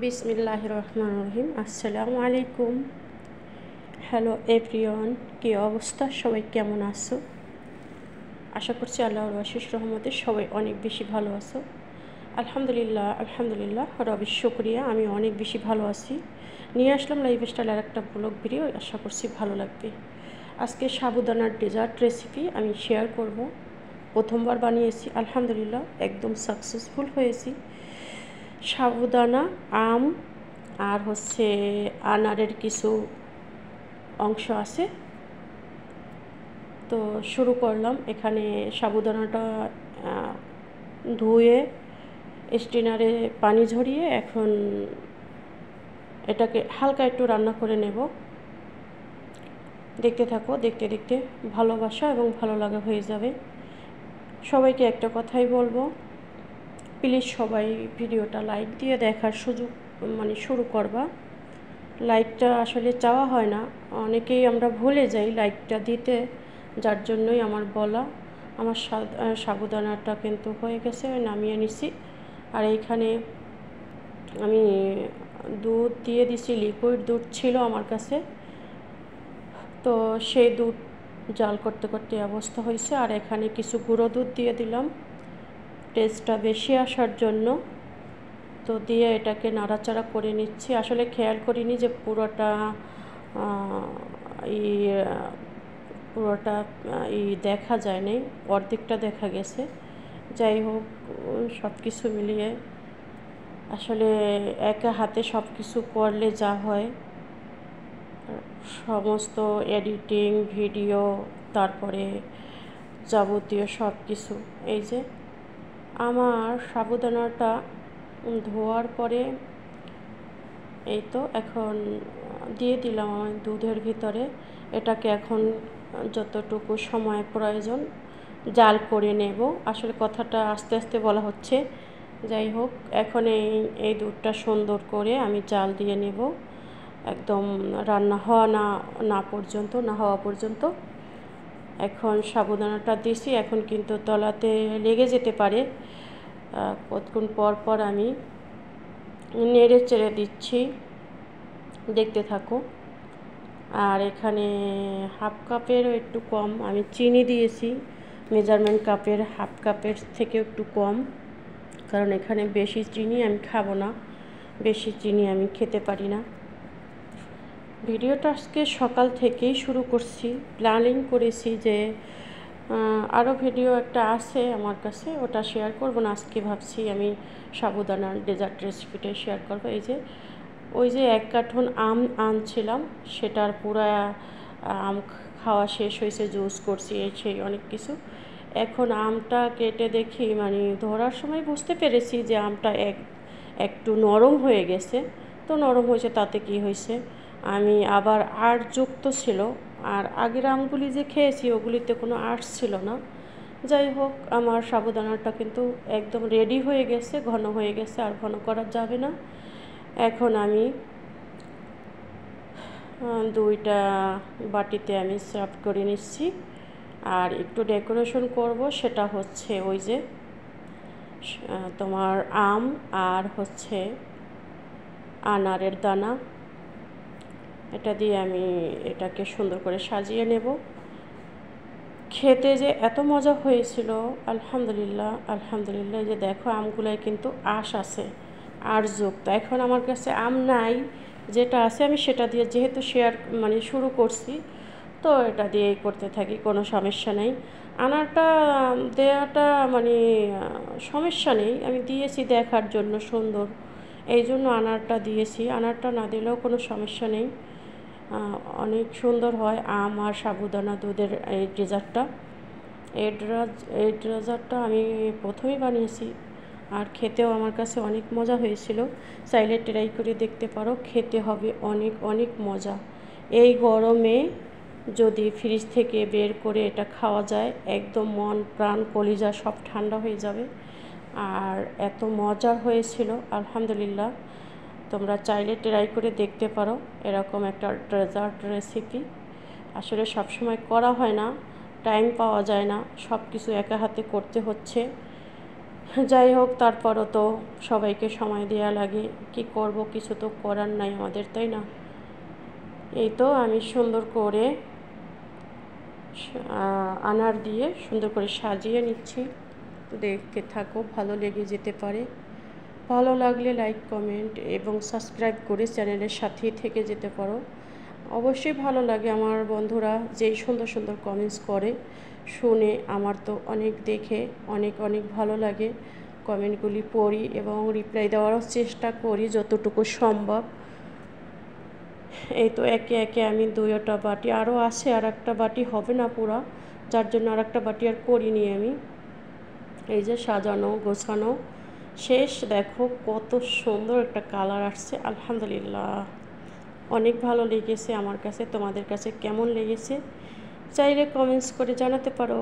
বিসমিল্লাহির রহমানির রহিম। আসসালামু আলাইকুম। হ্যালো এভরিওয়ান, কী অবস্থা? সবাই কেমন আছো? আশা করছি আল্লাহর অশেষ রহমতে সবাই অনেক বেশি ভালো আছো। আলহামদুলিল্লাহ রবির শুকরিয়া, আমি অনেক বেশি ভালো আছি। নিয়ে আসলাম লাইফস্টাইলের একটা ব্লগ ভিডিও, আশা করছি ভালো লাগবে। আজকে সাবুদানার ডেজার্ট রেসিপি আমি শেয়ার করব। প্রথমবার বানিয়েছি, আলহামদুলিল্লাহ একদম সাকসেসফুল হয়েছি। সাবুদানা, আম আর আনারের কিছু অংশ আছে। তো শুরু করলাম। এখানে সাবুদানাটা ধুয়ে স্ট্রেনারে পানি ঝরিয়ে এখন এটাকে হালকা একটু রান্না করে নেব। দেখতে থাকো, দেখতে দেখতে ভালোবাসা এবং ভালো লাগা হয়ে যাবে। সবাইকে একটা কথাই বলবো, প্লিজ সবাই ভিডিওটা লাইক দিয়ে দেখার সুযোগ শুরু করবা। লাইকটা আসলে চাওয়া হয় না, অনেকেই আমরা ভুলে যাই লাইকটা দিতে, যার জন্যই আমার বলা। আমার সাবুদানাটা কিন্তু হয়ে গেছে, নামিয়ে নিছি। আর এইখানে আমি দুধ দিয়ে দিছি, লিকুইড দুধ ছিল আমার কাছে, তো সেই দুধ জাল করতে করতে অবস্থা হয়েছে। আর এখানে কিছু গুঁড়ো দুধ দিয়ে দিলাম টেস্টটা বেশি আসার জন্য। তো দিয়ে এটাকে নাড়াচাড়া করে নিচ্ছি। আসলে খেয়াল করিনি যে পুরোটা দেখা যায়নি, অর্ধেকটা দেখা গেছে। যাই হোক, সব কিছু মিলিয়ে আসলে একা হাতে সব কিছু করলে যা হয়, সমস্ত এডিটিং ভিডিও, তারপরে যাবতীয় সব কিছু। এই যে আমার সাবুদানাটা ধোয়ার পরে এই তো এখন দিয়ে দিলাম আমি দুধের ভিতরে। এটাকে এখন যতটুকু সময় প্রয়োজন জাল করে নেব। আসলে কথাটা আস্তে আস্তে বলা হচ্ছে। যাই হোক, এখন এই দুধটা সুন্দর করে আমি জাল দিয়ে নেব, একদম রান্না হওয়া না হওয়া পর্যন্ত। এখন সাবুদানাটা দিছি, এখন কিন্তু তলাতে লেগে যেতে পারে। কতক্ষণ পর পর আমি নেড়ে চেড়ে দিচ্ছি, দেখতে থাকো। আর এখানে হাফ কাপেরও একটু কম আমি চিনি দিয়েছি, মেজারমেন্ট কাপের হাফ কাপের থেকে একটু কম, কারণ এখানে বেশি চিনি আমি খাবো না, বেশি চিনি আমি খেতে পারি না। ভিডিওটা আজকে সকাল থেকেই শুরু করছি, প্ল্যানিং করেছি যে আরও ভিডিও একটা আছে আমার কাছে, ওটা শেয়ার করব না। আজকে ভাবছি আমি সাবুদানার ডেজার্ট রেসিপিটাই শেয়ার করবো। এই যে ওই যে 1 কার্টন আম আনছিলাম, সেটার পুরা আম খাওয়া শেষ হয়েছে, জুস করছি, এই সেই অনেক কিছু। এখন আমটা কেটে দেখি, ধরার সময় বুঝতে পেরেছি যে আমটা একটু নরম হয়ে গেছে। তো নরম হয়েছে, তাতে কি হয়েছে, আমি আবার যুক্ত ছিল। আর আগের আমগুলি যে খেয়েছি ওগুলিতে কোনো আঁশ ছিল না। যাই হোক, আমার সাবুদানাটা কিন্তু একদম রেডি হয়ে গেছে, ঘন হয়ে গেছে, আর ঘন করা যাবে না। এখন আমি 2টা বাটিতে আমি সার্ভ করে নিচ্ছি। আর একটু ডেকোরেশন করব, সেটা হচ্ছে ওই যে তোমার আম আর আনারের দানা, এটা দিয়ে আমি এটাকে সুন্দর করে সাজিয়ে নেব। খেতে যে এত মজা হয়েছিল, আলহামদুলিল্লাহ। যে দেখো, আমগুলোয় কিন্তু আঁশ আছে, যুক্ত। এখন আমার কাছে আম নাই, যেটা আছে আমি সেটা দিয়ে যেহেতু শুরু করছি, তো এটা দিয়েই করতে থাকি, কোনো সমস্যা নেই। আনারটা দেওয়াটা সমস্যা নেই, আমি দিয়েছি দেখার জন্য সুন্দর, এই জন্য আনারটা দিয়েছি। আনারটা না দিলেও কোনো সমস্যা নেই, অনেক সুন্দর হয় আম আর সাবুদানা দুধের এই ডেজার্টটা। এই ডেজার্টটা আমি প্রথমেই বানিয়েছি, আর খেতেও আমার কাছে অনেক মজা হয়েছিল। চাইলে ট্রাই করে দেখতে পারো, খেতে হবে অনেক অনেক মজা। এই গরমে যদি ফ্রিজ থেকে বের করে এটা খাওয়া যায়, একদম মন প্রাণ কলিজা সব ঠান্ডা হয়ে যাবে। আর এত মজার হয়েছিল, আলহামদুলিল্লাহ। তোমরা চাইলে ট্রাই করে দেখতে পারো এরকম একটা ডেজার্ট রেসিপি। আসলে সবসময় করা হয় না, টাইম পাওয়া যায় না, সব কিছু একা হাতে করতে হচ্ছে। যাই হোক, তারপরও তো সবাইকে সময় দেওয়া লাগে, কি করব, কিছু তো করার নাই আমাদের, তাই না? এই তো আমি সুন্দর করে আনার দিয়ে সুন্দর করে সাজিয়ে নিচ্ছি। দেখতে থাকো, ভালো লেগে যেতে পারে। ভালো লাগলে লাইক, কমেন্ট এবং সাবস্ক্রাইব করে চ্যানেলের সাথেই থেকে যেতে পারো। অবশ্যই ভালো লাগে আমার বন্ধুরা যেই সুন্দর সুন্দর কমেন্টস করে, শুনে আমার তো অনেক দেখে অনেক অনেক ভালো লাগে। কমেন্টগুলি পড়ি এবং রিপ্লাই দেওয়ারও চেষ্টা করি যতটুকু সম্ভব। এই তো একে একে আমি দুইটা বাটি, আরও আছে, আর একটা বাটি হবে না পুরা, যার জন্য আর একটা বাটি আর করিনি আমি। এই যে সাজানো গোছানো শেষ। দেখো কত সুন্দর একটা কালার আসছে, আলহামদুলিল্লাহ। অনেক ভালো লেগেছে আমার কাছে। তোমাদের কাছে কেমন লেগেছে চাইলে কমেন্টস করে জানাতে পারো।